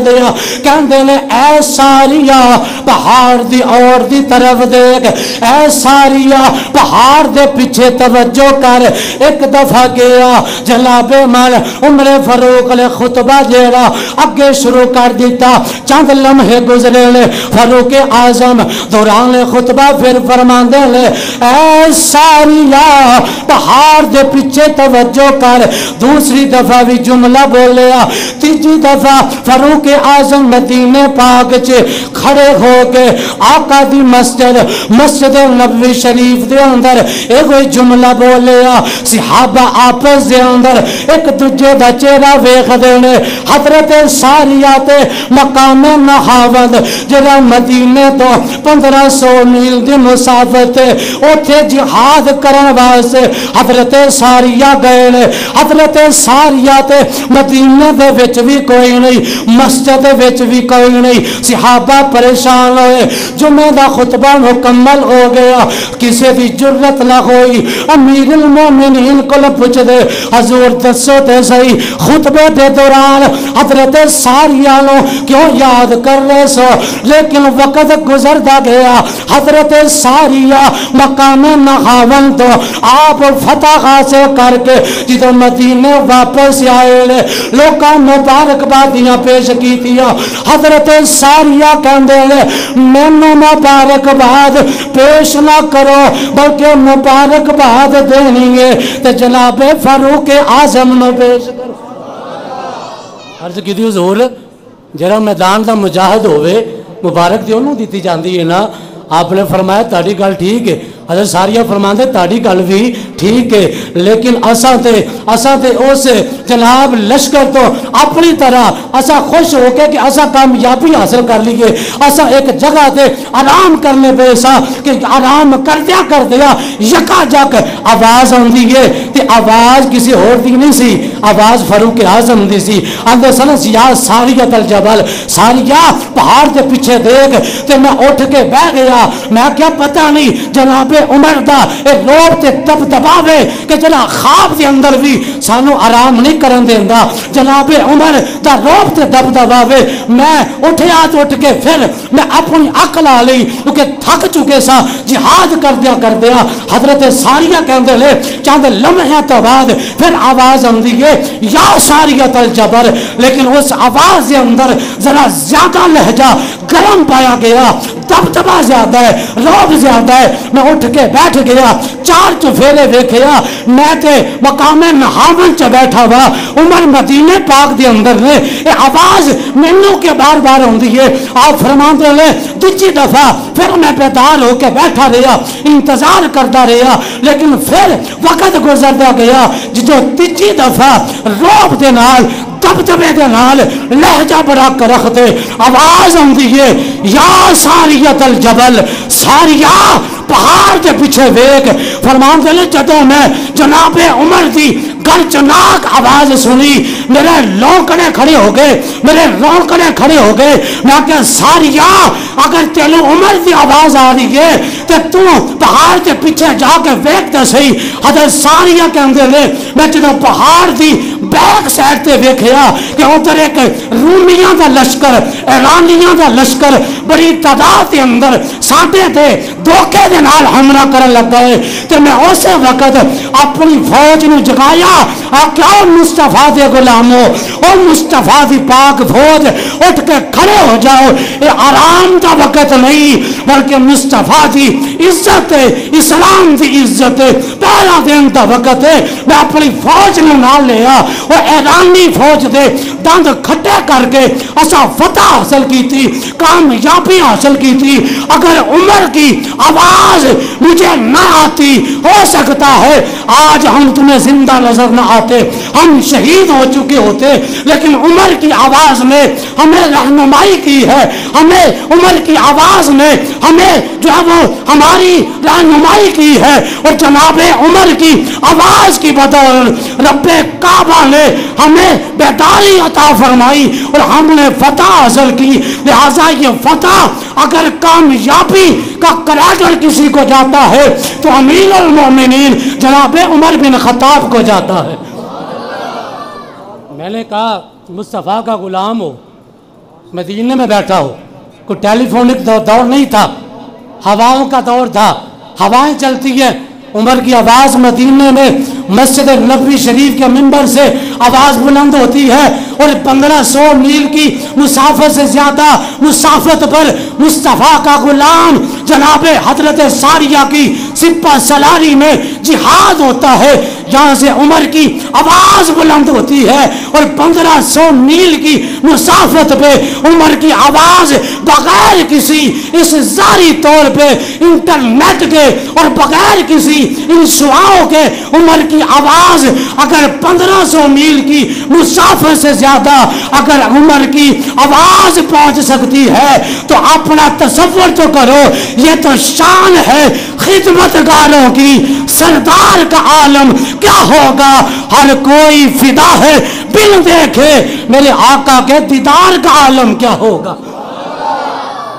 Speaker 1: دیا کہندے نے اے ساریا پہاڑ دی اور دی طرف دیکھ اے ساریا پہاڑ دے پیچھے توجہ کر ایک دفعہ گیا جناب عمر فاروق نے خطبہ جیڑا اگے شروع کر دیتا چند لمحے گزرے لے فاروق اعظم دوران خطبہ پھر فرماندے لے اے ساریا پہاڑ دے پیچھے توجہ کر دوسری دفعہ بھی جملہ بولیا تیجی دفعہ فاروق اعظم مدینے پاک چے کھڑے ہو کے آقا دی مسجد نبوی شریف دے اندر ایک جملہ بولیا صحابہ آپس دے اندر ایک دوجے دا چہرہ ویکھ دے نے حضرت ساریہ تے مقام نہاوند جڑا مدینے تو 1500 میل دی مسافت تے اوتھے جہاد کرن واسطے حضرت ساریہ گئے نے حضرت ساریہ تے مدینے دے وچ بھی کوئی نہیں مسجد وچ بھی کوئی نہیں صحابہ پریشان ہوئے جمعہ دا خطبہ مکمل ہو گیا کسی دی جرت نہ ہوئی امیر المومنین کو پوچھ دے حضور دسو تے صحیح خطبے دے دوران حضرت ساریہ نو کیوں یاد کر رہے سو، لیکن وقت گزرتا گیا، حضرت ساریہ مقام نہاون تو آپ فتح حاصل کر کے جدو مدینے واپس آئے لے لوکاں مبارکبادیاں پیش کیتیاں، حضرت ساریہ کہندے لے مینوں مبارکباد پیش نہ کرو بلکہ مبارکباد دینی ہے تے جناب فاروق اعظم نو پیش کرو۔ عرض کیتی حضور جڑا میدان دا مجاہد ہوئے مبارک تے انہوں دیتی جاندی ہے نا، آپ نے فرمایا تاڑی گل ٹھیک ہے، حضرت ساریہ فرماندے تاڑی گل بھی ٹھیک ہے، لیکن اساں تے اس جناب لشکر تو اپنی طرح اساں خوش ہو کے کہ اساں کامیابی حاصل کر لیے، اساں ایک جگہ تے آرام کرنے پہ سا کہ آرام کردیا یکا جک آواز آندی ہے تے آواز کسی اور دی نہیں سی، آواز فاروق اعظم دی سی، آندے سن یا ساریہ الجبل، ساریہ پہاڑ کے پیچھے دیکھ، تے میں اٹھ کے بہ گیا، میں کیا پتہ نہیں جناب عمر دا روب تے دباوے کہ جناب خواب دے اندر بھی سانو آرام نہیں کرن دیندا، جناب عمر دا روب تے دباوے، میں اٹھیا تو اٹھ کے پھر میں اپنی عقل آ لئی کیونکہ تھک چکے سا جہاد کردیا حضرت ساریہ کہندے لے چاند لمحے تو بعد پھر آواز آندی ہے یا ساریہ الجبر، لیکن اس آواز دے اندر ذرا زیادہ لہجہ گرم پایا گیا، دبدبا زیادہ ہے، روب زیادہ ہے، میں اٹھ کے بیٹھ گیا، چار چفیرے ویکھیا، میں تے مقام نہاون چ بیٹھا ہوا، عمر مدینے پاک دے اندر نے یہ آواز مینوں کے بار بار ہوندی ہے، آپ فرماندے لے دوجی دفعہ پھر میں بیدار ہو کے بیٹھا رہا، انتظار کرتا رہا، لیکن پھر وقت گزرتا گیا، جو تیجی دفعہ روب دے نال دبدبے دے نال لہجہ بڑا کر رکھتے آواز آندی ہے یا ساریہ الجبل، ساریہ پہاڑ کے پیچھے ویک، فرمان دے لے جدوں میں جناب عمر دی گرجناک آواز سنی میرے لونکڑے کھڑے ہو گئے، میرے رونکڑے کھڑے ہو گئے، میں کہ ساریہ اگر تیلو عمر دی آواز آ رہی ہے تو پہاڑ کے پیچھے جا کے ویک دے صحیح۔ حضرت ساریہ کے اندر لے میں جدوں پہاڑ دی بیک سائڈ تے ویکھیا کہ ادھر ایک رومیاں دا لشکر، ایرانیاں دا لشکر بڑی تعداد کے اندر ساڈے تے دھوکے دے نال حملہ کرن لگا ہے، تے میں اسی وقت اپنی فوج نو جگایا، آکھیا مصطفیٰ دے غلامو، او مصطفیٰ دی پاک فوج اٹھ کے کھڑے ہو جاؤ، یہ آرام دا وقت نہیں بلکہ مصطفیٰ دی عزت ہے، اسلام دی عزت ہے، پہلا دن دا وقت ہے۔ میں اپنی فوج نو نال لیا، وہ ایرانی فوج دے دند کھٹے کر کے اسا فتح حاصل کی تھی، کامیابی حاصل کی تھی۔ اگر عمر کی آواز مجھے نہ آتی، ہو سکتا ہے آج ہم تمہیں زندہ نظر نہ آتے، ہم شہید ہو چکے ہوتے، لیکن عمر کی آواز نے ہمیں رہنمائی کی ہے، ہمیں عمر کی آواز نے ہمیں جو ہے وہ ہماری رہنمائی کی ہے، اور جناب عمر کی آواز کی بدولت رب کعبہ نے ہمیں بیداری عطا فرمائی اور ہم نے فتح حاصل کی۔ لہذا یہ فتح اگر کامیابی کا کریڈٹ کسی کو جاتا ہے تو امیر المومنین جناب عمر بن خطاب کو جاتا ہے۔ میں نے کہا مصطفیٰ کا غلام ہو، مدینے میں بیٹھا ہو، کوئی ٹیلی فونک دور نہیں تھا، ہواؤں کا دور تھا، ہوائیں چلتی ہیں، عمر کی آواز مدینے میں مسجد نبوی شریف کے منبر سے آواز بلند ہوتی ہے، اور 1500 میل کی مسافت سے زیادہ مسافت پر مصطفیٰ کا غلام جناب حضرت ساریہ کی سپہ سالاری میں جہاد ہوتا ہے، جہاں سے عمر کی آواز بلند ہوتی ہے، اور 1500 میل کی مسافت پہ عمر کی آواز بغیر کسی اس ظاہری طور پہ انٹرنیٹ کے اور بغیر کسی انشاءوں کے عمر کی آواز اگر 1500 میل کی مسافت سے زیادہ اگر عمر کی آواز پہنچ سکتی ہے تو اپنا تصور تو کرو، یہ تو شان ہے خدمتگاروں کی، سردار کا عالم کیا ہوگا، ہر کوئی فدا ہے بن دیکھے میرے آقا کے دیدار کا عالم کیا ہوگا۔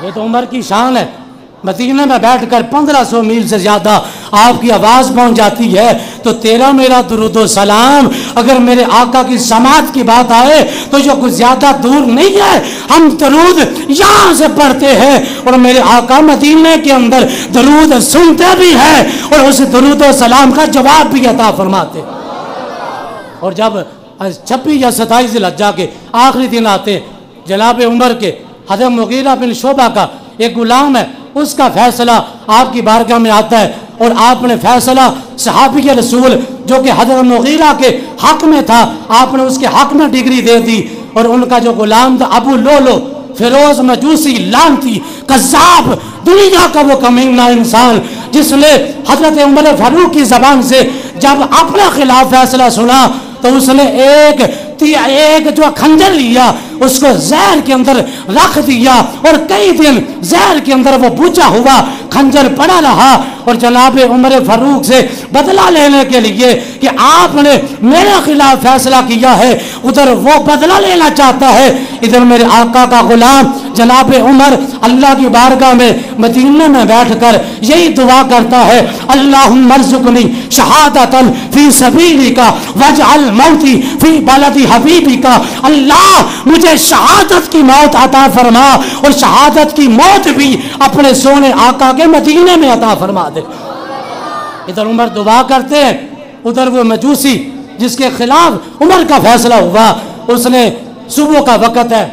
Speaker 1: یہ تو عمر کی شان ہے، مدینہ میں بیٹھ کر 1500 میل سے زیادہ آپ کی آواز پہنچ جاتی ہے تو تیرا میرا درود و سلام اگر میرے آقا کی سماعت کی بات آئے تو جو کچھ زیادہ دور نہیں ہے، ہم درود یہاں سے پڑھتے ہیں اور میرے آقا مدینے کے اندر درود سنتے بھی ہیں اور اس درود و سلام کا جواب بھی عطا فرماتے ہیں۔ اور جب 26 یا 27 ذی الحجہ کے آخری دن آتے ہیں، جناب عمر کے حضرت مغیرہ بن شعبہ کا ایک غلام ہے، اس کا فیصلہ آپ کی بارگاہ میں آتا ہے اور آپ نے فیصلہ صحابی رسول جو کہ حضرت مغیرہ کے حق میں تھا، آپ نے اس کے حق میں ڈگری دے دی اور ان کا جو غلام تھا ابو لولو فیروز مجوسی لعنتی قذاب دنیا کا وہ کمینہ انسان جس نے حضرت عمر فاروق کی زبان سے جب اپنے خلاف فیصلہ سنا تو اس نے ایک جو کھنجر لیا اس کو زہر کے اندر رکھ دیا اور کئی دن زہر کے اندر وہ بوجھا ہوا کھنجر پڑا رہا اور جناب عمر فاروق سے بدلہ لینے کے لیے کہ آپ نے میرے خلاف فیصلہ کیا ہے ادھر وہ بدلہ لینا چاہتا ہے، ادھر میرے آقا کا غلام جناب عمر اللہ کی بارگاہ میں مدینے میں بیٹھ کر یہی دعا کرتا ہے، اللہم ارزقنی شہادتا فی سبیلک واجعل موتی فی بلد حبیبک، اللہ مجھے شہادت کی موت عطا فرما اور شہادت کی موت بھی اپنے سونے آقا کے مدینے میں عطا فرما دے۔ ادھر عمر دعا کرتے ہیں، ادھر وہ مجوسی جس کے خلاف عمر کا فیصلہ ہوا اس نے صبح کا وقت ہے،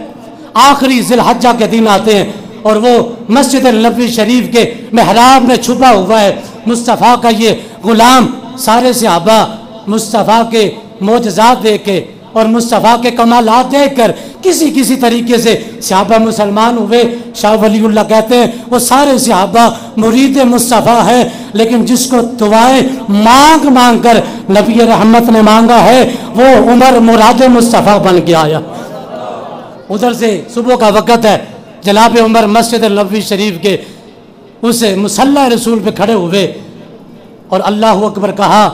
Speaker 1: آخری ذی الحجہ کے دن آتے ہیں اور وہ مسجد نبوی شریف کے محراب میں چھپا ہوا ہے، مصطفیٰ کا یہ غلام سارے صحابہ مصطفیٰ کے معجزات دیکھ کے اور مصطفیٰ کے کمالات دیکھ کر کسی طریقے سے صحابہ مسلمان ہوئے۔ شاہ ولی اللہ کہتے ہیں وہ سارے صحابہ مرید مصطفیٰ ہیں، لیکن جس کو دعائیں مانگ کر نبی رحمت نے مانگا ہے وہ عمر مراد مصطفیٰ بن کے آیا۔ ادھر سے صبح کا وقت ہے، جناب عمر مسجد نبوی شریف کے اس مصلی رسول پہ کھڑے ہوئے اور اللہ اکبر کہا،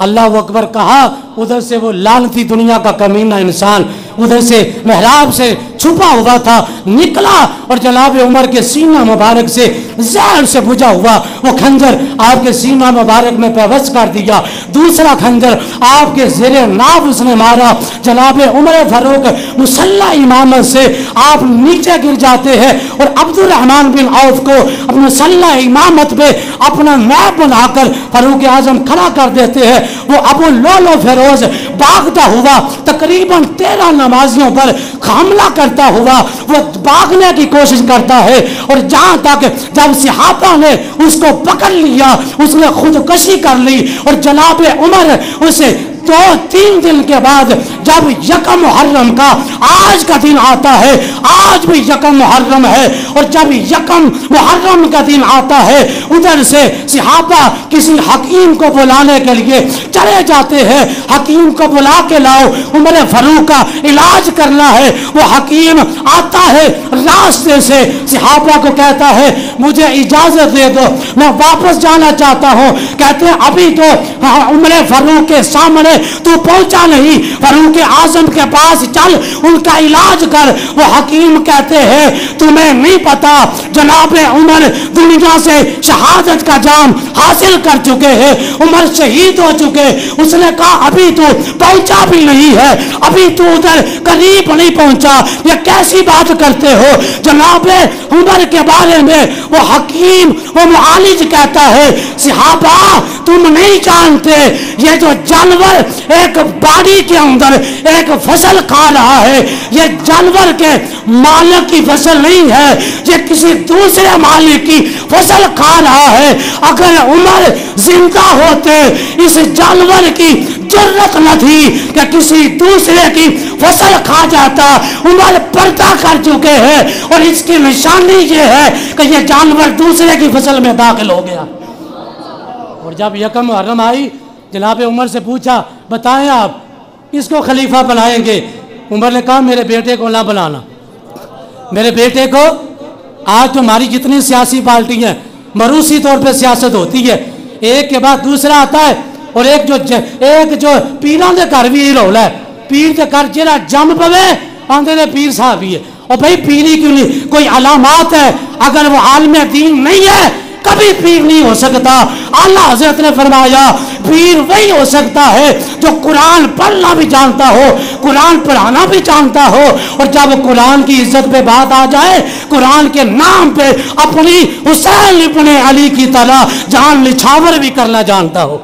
Speaker 1: اللہ اکبر کہا، ادھر سے وہ لعنتی دنیا کا کمینہ انسان ادھر سے محراب سے چھپا ہوا تھا نکلا اور جناب عمر کے سینہ مبارک سے زہر سے بجھا ہوا وہ کھنجر آپ کے سینہ مبارک میں پیوست کر دیا، دوسرا کھنجر آپ کے زیر ناف اس نے مارا، جناب عمر فاروق مصلی امامت سے آپ نیچے گر جاتے ہیں اور عبد الرحمن بن عوف کو اپنے مصلی امامت پہ اپنا نائب بنا کر فاروق اعظم کھڑا کر دیتے ہیں۔ وہ ابو لولو فیروز بھاگتا ہوا تقریباً 13 نمازیوں پر حملہ کرتا ہوا وہ بھاگنے کی کوشش کرتا ہے اور جہاں تک جب صحابہ نے اس کو پکڑ لیا اس نے خودکشی کر لی اور جناب عمر اسے 2-3 دن کے بعد جب یکم محرم کا آج کا دن آتا ہے، آج بھی یکم محرم ہے اور جب یکم محرم کا دن آتا ہے ادھر سے صحابہ کسی حکیم کو بلانے کے لیے چلے جاتے ہیں، حکیم کو بلا کے لاؤ عمر فاروق کا علاج کرنا ہے۔ وہ حکیم آتا ہے راستے سے صحابہ کو کہتا ہے مجھے اجازت دے دو میں واپس جانا چاہتا ہوں، کہتے ہیں ابھی تو عمر فاروق کے سامنے تو پہنچا نہیں، فاروق اعظم کے پاس چل ان کا علاج کر۔ وہ حکیم کہتے ہیں تمہیں نہیں پتا جناب عمر دنیا سے شہادت کا جام حاصل کر چکے ہیں، عمر شہید ہو چکے۔ اس نے کہا ابھی تو پہنچا بھی نہیں ہے، ابھی تو ادھر قریب نہیں پہنچا، یہ کیسی بات کرتے ہو؟ جناب عمر کے بارے میں وہ حکیم وہ معالج کہتا ہے صحابہ تم نہیں جانتے یہ جو جانور ایک باڑی کے اندر ایک فصل کھا رہا ہے یہ جانور کے مالک کی فصل نہیں ہے، یہ کسی دوسرے مالک کی فصل کھا رہا ہے۔ اگر عمر زندہ ہوتے اس جانور کی جرت نہ تھی کہ کسی دوسرے کی فصل کھا جاتا، عمر پردہ کر چکے ہیں اور اس کی نشانی یہ ہے کہ یہ جانور دوسرے کی فصل میں داخل ہو گیا۔ اور جب یکم محرم آئی جناب عمر سے پوچھا بتائیں آپ اس کو خلیفہ بنائیں گے؟ عمر نے کہا میرے بیٹے کو نہ بنانا، میرے بیٹے کو آج تمہاری جتنی سیاسی پارٹی ہیں مروسی طور پہ سیاست ہوتی ہے، ایک کے بعد دوسرا آتا ہے اور ایک جو پیران دے گھر بھی رولا ہے، پیر دے گھر جڑا جم پوے آندے نے پیر صاحب ہی ہے۔ اور بھائی پیری کیوں نہیں؟ کوئی علامات ہے، اگر وہ عالم دین نہیں ہے کبھی پیر نہیں ہو سکتا۔ اعلیٰ حضرت نے فرمایا پیر وہی ہو سکتا ہے جو قرآن پڑھنا بھی جانتا ہو، قرآن پڑھانا بھی جانتا ہو، اور جب قرآن کی عزت پہ بات آ جائے قرآن کے نام پہ اپنی حسین ابن علی کی طرح جان نچھاور بھی کرنا جانتا ہو۔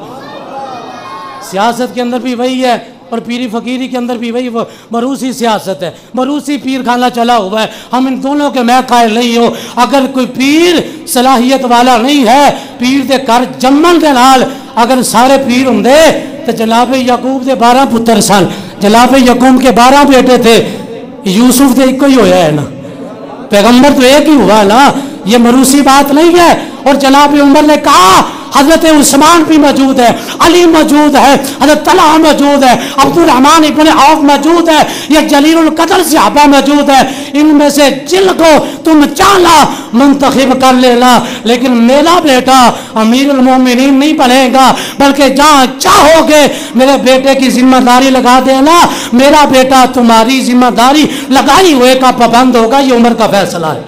Speaker 1: سیاست کے اندر بھی وہی ہے اور پیری فقیری کے اندر بھی وہی مروسی سیاست ہے، مروسی پیر خانہ چلا ہوا ہے۔ ہم ان دونوں کے میں قائل نہیں ہو۔ اگر کوئی پیر صلاحیت والا نہیں ہے، پیر دے کر جمن دے نال اگر سارے پیر ہوں دے تو جناب یعقوب دے 12 پتر سن، جناب یعقوب کے 12 بیٹے تھے، یوسف دے ایک ہی ہویا ہے نا، پیغمبر تو ایک ہی ہوا نا، یہ مروسی بات نہیں ہے۔ اور جناب عمر نے کہا حضرت عثمان بھی موجود ہے، علی موجود ہے، حضرت طلحہ موجود ہے، عبد الرحمن ابن عوف موجود ہے، یہ جلیل القدر صحابہ موجود ہے، ان میں سے جن کو تم چاہنا منتخب کر لینا، لیکن میرا بیٹا امیر المومنین نہیں بنے گا، بلکہ جہاں چاہو گے میرے بیٹے کی ذمہ داری لگا دینا، میرا بیٹا تمہاری ذمہ داری لگائی ہوئے کا پابند ہوگا۔ یہ عمر کا فیصلہ ہے۔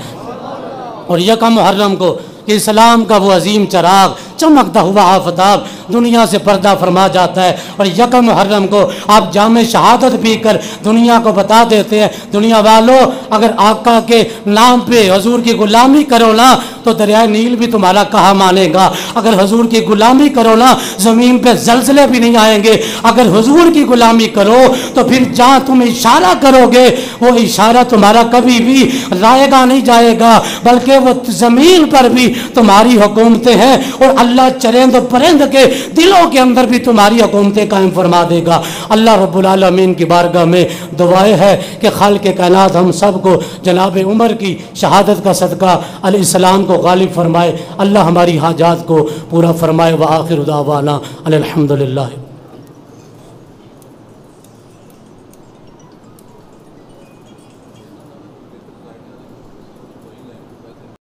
Speaker 1: اور یکم محرم کو کہ اسلام کا وہ عظیم چراغ چمکتا ہوا آفتاب دنیا سے پردہ فرما جاتا ہے، اور یکم محرم کو آپ جام شہادت پی کر دنیا کو بتا دیتے ہیں دنیا والوں اگر آقا کے نام پہ حضور کی غلامی کرو نا تو دریائے نیل بھی تمہارا کہا مانے گا، اگر حضور کی غلامی کرو نا زمین پہ زلزلے بھی نہیں آئیں گے، اگر حضور کی غلامی کرو تو پھر جہاں تم اشارہ کرو گے وہ اشارہ تمہارا کبھی بھی رائے گا نہیں جائے گا، بلکہ وہ زمین پر بھی تمہاری حکومتیں ہیں، اور اللہ چرند و پرند کے دلوں کے اندر بھی تمہاری حکومتیں قائم فرما دے گا۔ اللہ رب العالمین کی بارگاہ میں دعائیں ہے کہ خالق کائنات ہم سب کو جناب عمر کی شہادت کا صدقہ علیہ السلام کو غالب فرمائے، اللہ ہماری حاجات کو پورا فرمائے۔ وآخر دعوانا الحمدللہ۔